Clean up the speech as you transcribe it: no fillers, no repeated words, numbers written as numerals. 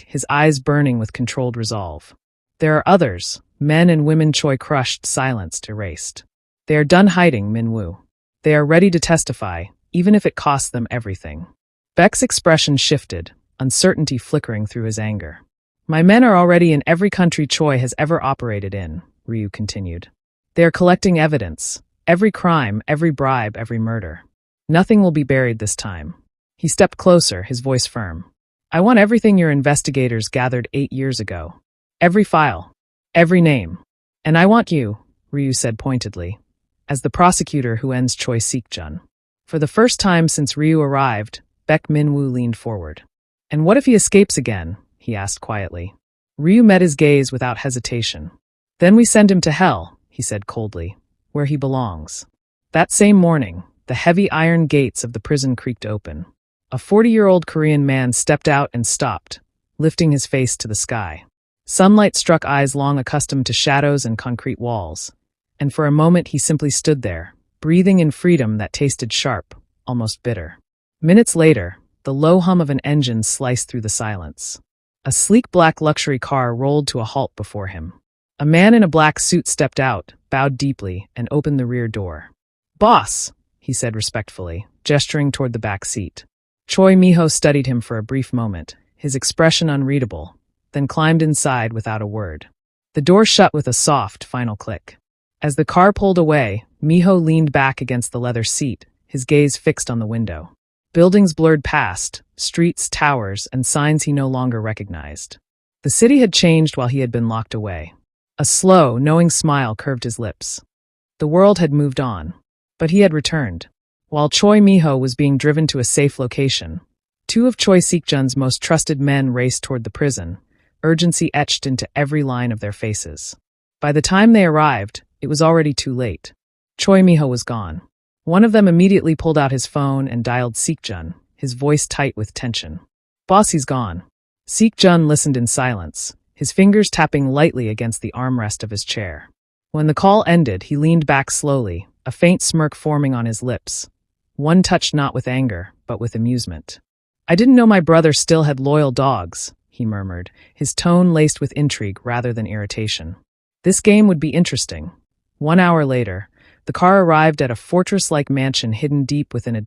his eyes burning with controlled resolve. There are others, men and women. Choi crushed, silenced, erased. They are done hiding, Minwoo. They are ready to testify, even if it costs them everything. Beck's expression shifted, uncertainty flickering through his anger. My men are already in every country Choi has ever operated in, Ryu continued. They are collecting evidence. Every crime, every bribe, every murder. Nothing will be buried this time. He stepped closer, his voice firm. I want everything your investigators gathered 8 years ago. Every file. Every name. And I want you, Ryu said pointedly, as the prosecutor who ends Choi Sik-jun. For the first time since Ryu arrived, Baek Min-woo leaned forward. And what if he escapes again? He asked quietly. Ryu met his gaze without hesitation. Then we send him to hell, he said coldly, where he belongs. That same morning, the heavy iron gates of the prison creaked open. A 40-year-old Korean man stepped out and stopped, lifting his face to the sky. Sunlight struck eyes long accustomed to shadows and concrete walls, and for a moment he simply stood there, breathing in freedom that tasted sharp, almost bitter. Minutes later, the low hum of an engine sliced through the silence. A sleek black luxury car rolled to a halt before him. A man in a black suit stepped out, bowed deeply, and opened the rear door. Boss, he said respectfully, gesturing toward the back seat. Choi Miho studied him for a brief moment, his expression unreadable, then climbed inside without a word. The door shut with a soft, final click. As the car pulled away, Miho leaned back against the leather seat, his gaze fixed on the window. Buildings blurred past, streets, towers, and signs he no longer recognized. The city had changed while he had been locked away. A slow, knowing smile curved his lips. The world had moved on, but he had returned. While Choi Miho was being driven to a safe location, 2 of Choi Sik-jun's most trusted men raced toward the prison, urgency etched into every line of their faces. By the time they arrived, it was already too late. Choi Miho was gone. One of them immediately pulled out his phone and dialed Sik-jun, his voice tight with tension. Boss, he's gone. Sik-jun listened in silence, his fingers tapping lightly against the armrest of his chair. When the call ended, he leaned back slowly, a faint smirk forming on his lips. One touch not with anger, but with amusement. I didn't know my brother still had loyal dogs, he murmured, his tone laced with intrigue rather than irritation. This game would be interesting. 1 hour later, the car arrived at a fortress-like mansion hidden deep within a